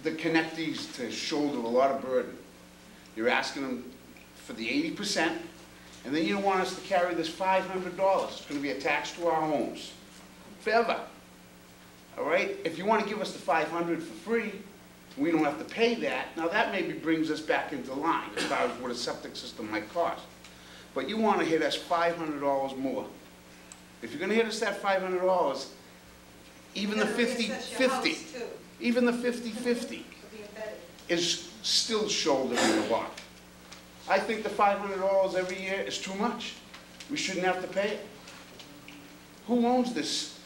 the connectees to shoulder a lot of burden. You're asking them for the 80%, and then you want us to carry this $500. It's going to be attached to our homes forever. All right? If you want to give us the $500 for free, we don't have to pay that. Now that maybe brings us back into line as far as what a septic system might cost. But you want to hit us $500 more. If you're going to hit us that $500, even the 50-50, even the 50-50 is still shouldering a lot. I think the $500 every year is too much. We shouldn't have to pay it. Who owns this,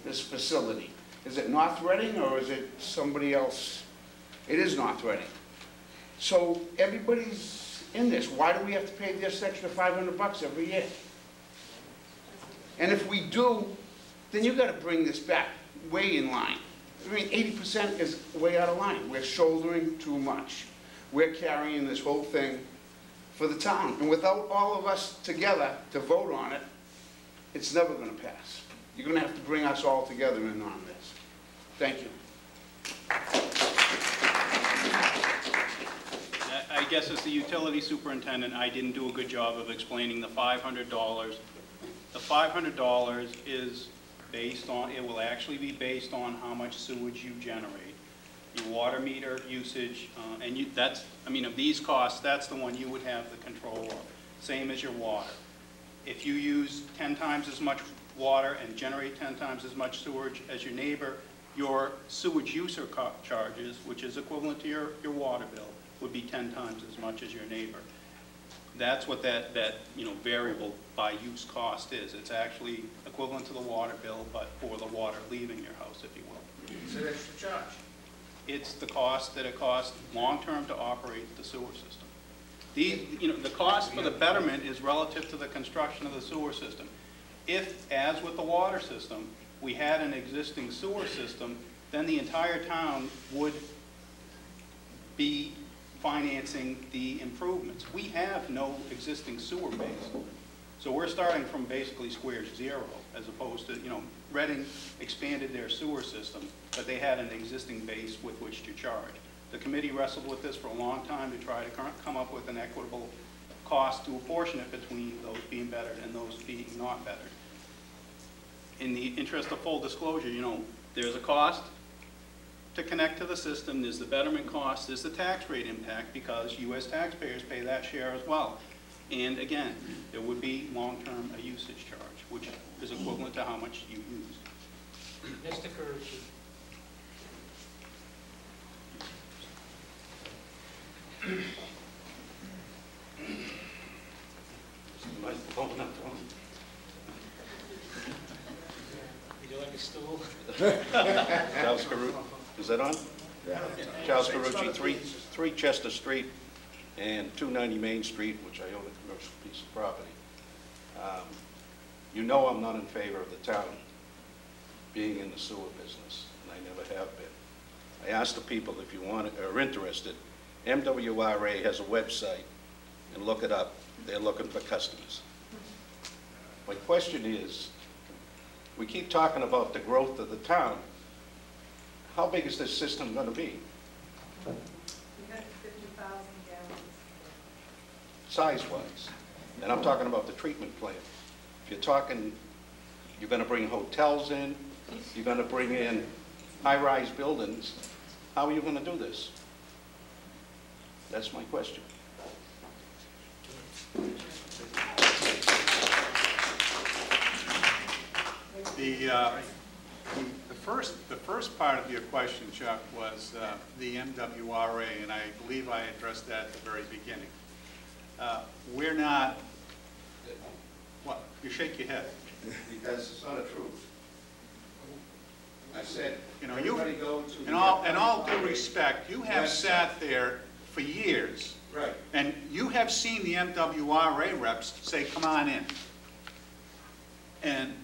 this facility? Is it North Reading or is it somebody else? It is North Reading. So everybody's in this. Why do we have to pay this extra $500 every year? And if we do, then you got to bring this back way in line. I mean, 80% is way out of line. We're shouldering too much. We're carrying this whole thing for the town. And without all of us together to vote on it, it's never going to pass. You're going to have to bring us all together in on this. Thank you. I guess as the utility superintendent, I didn't do a good job of explaining the $500. The $500 is based on, it will actually be based on how much sewage you generate, your water meter usage, and you, that's, I mean, of these costs, that's the one you would have the control of, same as your water. If you use 10 times as much water and generate 10 times as much sewage as your neighbor, your sewage user charges, which is equivalent to your water bill, would be 10 times as much as your neighbor. That's what that variable by use cost is. It's actually equivalent to the water bill, but for the water leaving your house, if you will. It's an extra charge. It's the cost that it costs long-term to operate the sewer system. The cost for the betterment is relative to the construction of the sewer system. If, as with the water system, we had an existing sewer system, then the entire town would be financing the improvements. We have no existing sewer base. So we're starting from basically square zero, as opposed to, Reading expanded their sewer system, but they had an existing base with which to charge. The committee wrestled with this for a long time to try to come up with an equitable cost to apportion it between those being bettered and those being not bettered. In the interest of full disclosure, there's a cost to connect to the system, there's the betterment cost, there's the tax rate impact, because you as taxpayers pay that share as well. And again, there would be long-term a usage charge, which is equivalent to how much you use. Mr. Carucci. Would you like a stool? Charles Carucci. Is that on? Yeah. Charles Carucci, 3 Chester Street and 290 Main Street, which I own a commercial piece of property. You know I'm not in favor of the town being in the sewer business, and I never have been. I asked the people if you are interested. MWRA has a website, and look it up. They're looking for customers. My question is, we keep talking about the growth of the town. How big is this system going to be? 350,000 gallons. Size-wise. And I'm talking about the treatment plant. If you're talking, you're going to bring hotels in, you're going to bring in high-rise buildings, how are you going to do this? That's my question. The first part of your question, Chuck, was the MWRA, and I believe I addressed that at the very beginning. We're not. What? You shake your head. Because it's not a truth. I said, in all due respect, you have sat there for years, right, and you have seen the MWRA reps say, "Come on in," and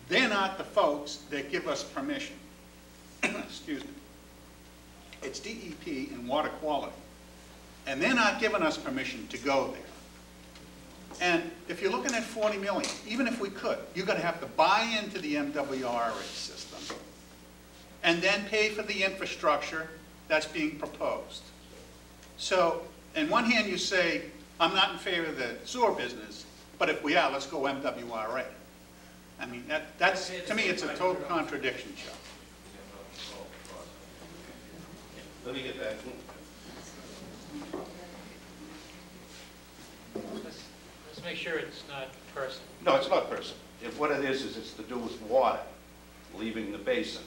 they're not the folks that give us permission. Excuse me. It's DEP and water quality, and they're not giving us permission to go there. And if you're looking at 40 million, even if we could, you're going to have to buy into the MWRA system and then pay for the infrastructure that's being proposed. So, in one hand, you say, I'm not in favor of the sewer business, but if we are, let's go MWRA. I mean, that's, to me, it's a total contradiction, Chuck. Let me get back to Let's make sure it's not personal. No, it's not personal. If what it is it's to do with water leaving the basin.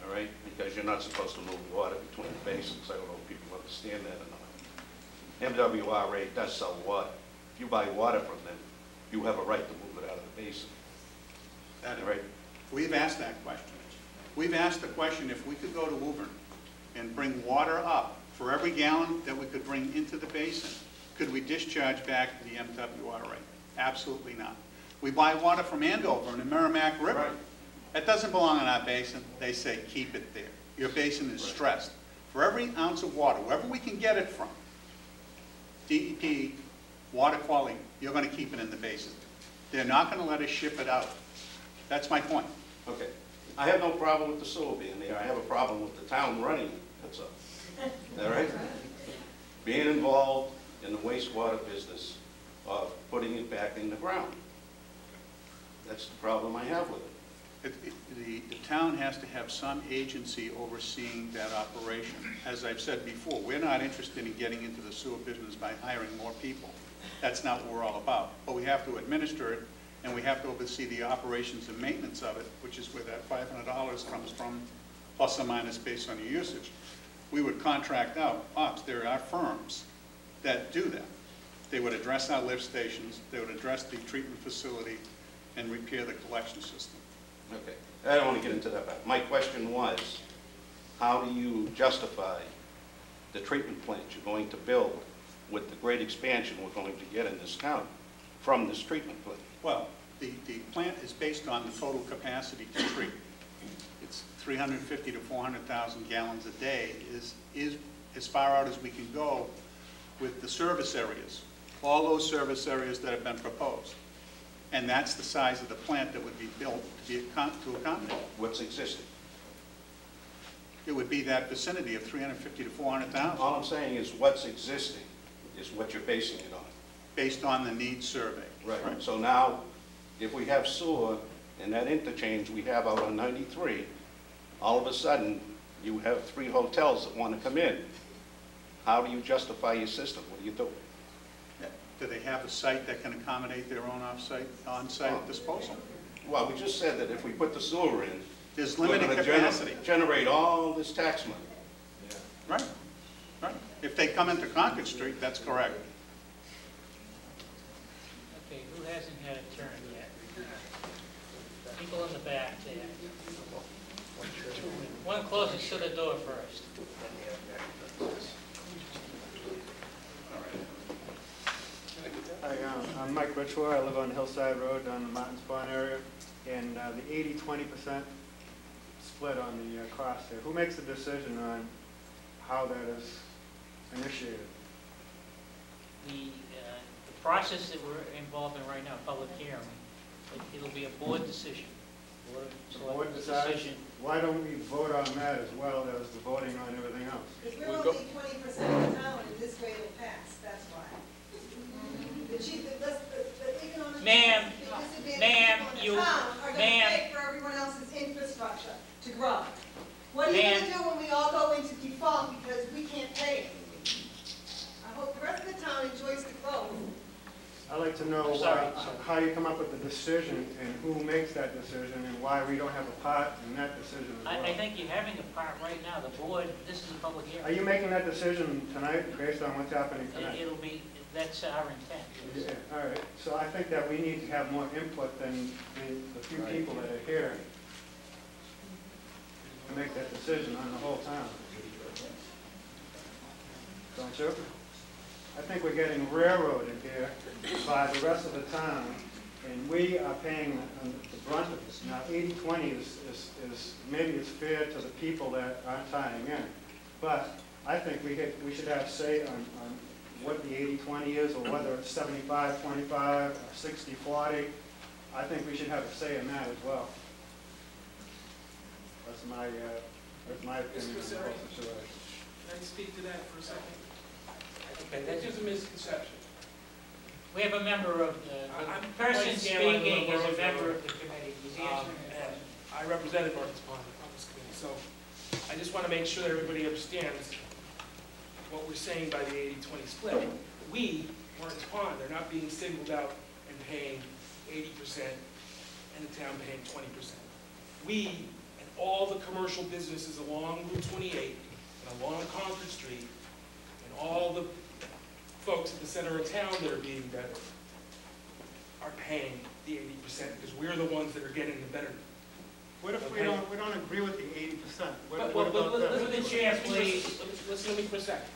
All right? Because you're not supposed to move water between the basins. I don't know if people understand that or not. MWRA does sell water. If you buy water from them, you have a right to move it out of the basin. All right? We've asked that question. We've asked the question if we could go to Woburn and bring water up for every gallon that we could bring into the basin, could we discharge back to the MWRA? Absolutely not. We buy water from Andover in the Merrimack River. Right. That doesn't belong in our basin. They say, keep it there. Your basin is stressed. For every ounce of water, wherever we can get it from, DEP, water quality, you're going to keep it in the basin. They're not going to let us ship it out. That's my point. Okay. I have no problem with the sewer being there. I have a problem with the town running it. That's all. All right? Being involved in the wastewater business of putting it back in the ground. That's the problem I have with it. The town has to have some agency overseeing that operation. As I've said before, we're not interested in getting into the sewer business by hiring more people. That's not what we're all about. But we have to administer it, and we have to oversee the operations and maintenance of it, which is where that $500 comes from, plus or minus based on your usage. We would contract out ops. There are firms that do that. They would address our lift stations, they would address the treatment facility, and repair the collection system. Okay. I don't want to get into that. But my question was, how do you justify the treatment plant you're going to build with the great expansion we're going to get in this town from this treatment plant? Well, the plant is based on the total capacity to treat. It's 350 to 400,000 gallons a day is as far out as we can go with the service areas, all those service areas that have been proposed. And that's the size of the plant that would be built to accommodate. What's existing? It would be that vicinity of 350 to 400,000 All I'm saying is what's existing is what you're basing it on. based on the needs survey. Right. So now, if we have sewer and that interchange we have out on 93, all of a sudden, you have 3 hotels that want to come in. How do you justify your system? What do you do? Do they have a site that can accommodate their own on-site disposal? Well, we just said that if we put the sewer in, There's we're limited gonna capacity. generate all this tax money. Right, right. If they come into Concord Street, that's correct. Okay, who hasn't had a turn yet? People in the back there. One closest to the door first. Hi, I'm Mike Richwar. I live on Hillside Road down the Martins Pond area. And the 80-20% split on the cost there. Who makes the decision on how that is initiated? The process that we're involved in right now, public hearing, it'll be a board decision. The board decides. Why don't we vote on that as well as the voting on everything else? Because we're only 20% of the town, and this way it'll pass, that's why. The economic Ma'am, ma'am, disadvantaged people in you- the town are going to ma'am. pay for everyone else's infrastructure to grow. What are you Ma'am. going to do when we all go into default because we can't pay it? I hope the rest of the town enjoys the growth. I'd like to know Sorry. how you come up with the decision and who makes that decision and why we don't have a part in that decision as well. I think you're having a part right now. The board, this is a public Are hearing. you making that decision tonight based on what's happening tonight? It'll be, that's our intent. Yeah, all right. So I think that we need to have more input than the few people that are here to make that decision on the whole town. Don't you? I think we're getting railroaded here by the rest of the town, and we are paying the brunt of this. Now, 80-20 is maybe it's fair to the people that aren't tying in, but I think we should have say on what the 80-20 is, or whether it's 75-25 or 60-40. I think we should have a say in that as well. That's my That's my opinion. Mr. on Sarah? the situation. Can I speak to that for a second? Okay, that's just a misconception. We have a member of the person Mike Scanlon, speaking is a Borough member Road. of the committee. He's And answering the question. I represented Martins Pond on this committee, so I just want to make sure that everybody understands what we're saying by the 80-20 split. We, Martins Pond, are not being singled out and paying 80% and the town paying 20%. We and all the commercial businesses along Route 28 and along Concord Street and all the folks at the center of town that are being better are paying the 80% because we're the ones that are getting the betterment. What if we Okay. don't agree with the 80%? But What about Through that? the chair, please. Listen to me for a second.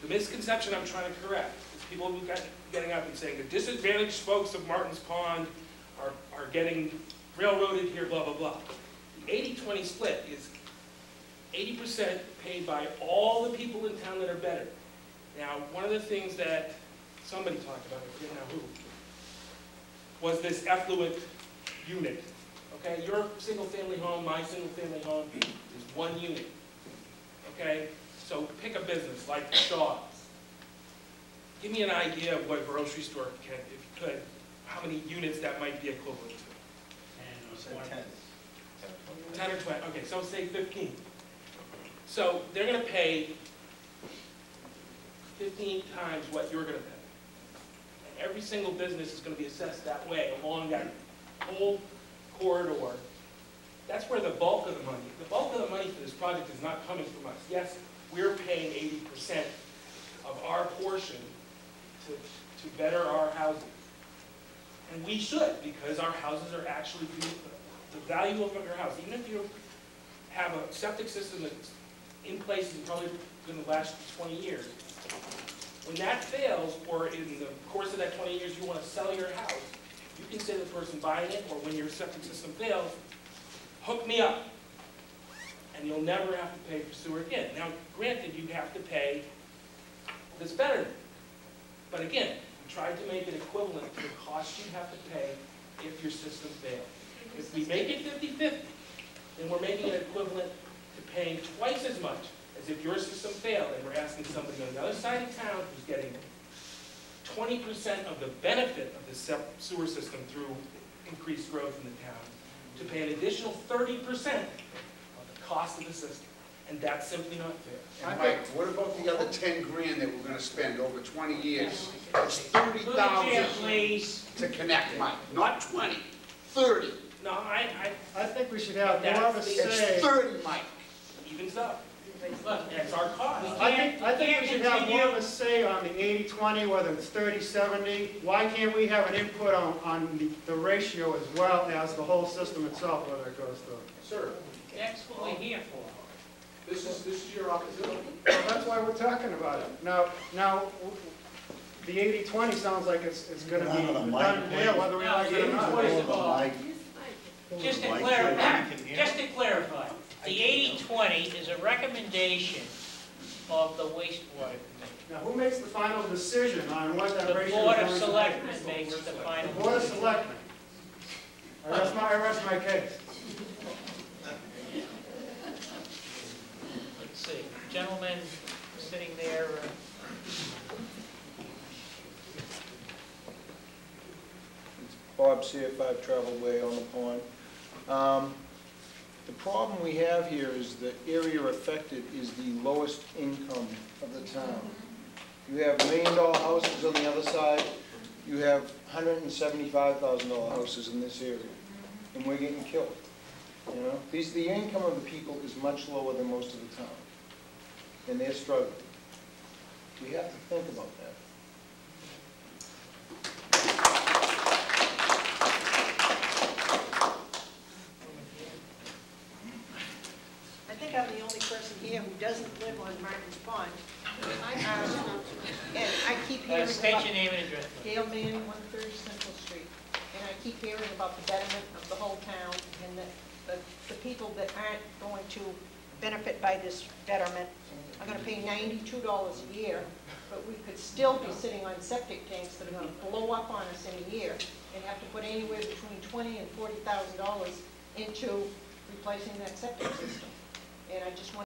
The misconception I'm trying to correct is people who got getting up and saying the disadvantaged folks of Martins Pond are getting railroaded here, blah, blah, blah. The 80-20 split is 80% paid by all the people in town that are better. Now, one of the things that somebody talked about, I forget now who, was this effluent unit. Okay, your single-family home, my single-family home is one unit. Okay, so pick a business like Shaw's. Give me an idea of what a grocery store can, if you could, how many units that might be equivalent to. 10 or 20, okay, so say 15. So they're gonna pay 15 times what you're gonna pay. And every single business is gonna be assessed that way along that whole corridor. That's where the bulk of the money for this project is not coming from us. Yes, we're paying 80% of our portion to better our housing. And we should, because our houses are actually, the value of your house, even if you have a septic system that's in place and probably going to last 20 years, when that fails, or in the course of that 20 years you want to sell your house, you can say to the person buying it, or when your septic system fails, hook me up, and you'll never have to pay for sewer again. Now, granted, you have to pay this betterment, but again, we tried to make it equivalent to the cost you have to pay if your system fails. If we make it 50-50, then we're making it equivalent to paying twice as much as if your system failed, and we're asking somebody on the other side of town who's getting 20% of the benefit of the sewer system through increased growth in the town to pay an additional 30% of the cost of the system. And that's simply not fair. And Mike, what about the other 10 grand that we're gonna spend over 20 years? It's Through the chair, 30,000 please. to connect, Mike, not 20, 30. No, I think we should have more of a That's- It's say. 30, Mike. evens up. Look, That's our cost. I think we should have more of a say on the 80-20, whether it's 30-70. Why can't we have an input on the ratio as well as the whole system itself, whether it goes through? Sir, That's what we're here for. this is your opportunity. Well, that's why we're talking about it. Now, the 80-20 sounds like it's going to be a done deal, whether we like it or not. Just to clarify, the 80-20 is a recommendation of the wastewater committee. Now, who makes the final decision on what that The ratio is Board going of to be? Selectmen makes the final The Board of decision. Selectmen. I rest my case. Let's see, gentlemen sitting there, Bob CF5 Travel Way on the pond. The problem we have here is the area affected is the lowest income of the town. You have $1 million houses on the other side, you have $175,000 houses in this area, and we're getting killed. You know, the income of the people is much lower than most of the town, and they're struggling. We have to think about that. I think I'm the only person here who doesn't live on Martins Pond. And I keep hearing state about your name and address. Gail Manning, 130 Central Street. And I keep hearing about the betterment of the whole town and that the people that aren't going to benefit by this betterment are going to pay $92 a year, but we could still be sitting on septic tanks that are going to blow up on us in a year and have to put anywhere between $20,000 and $40,000 into replacing that septic system. and I just want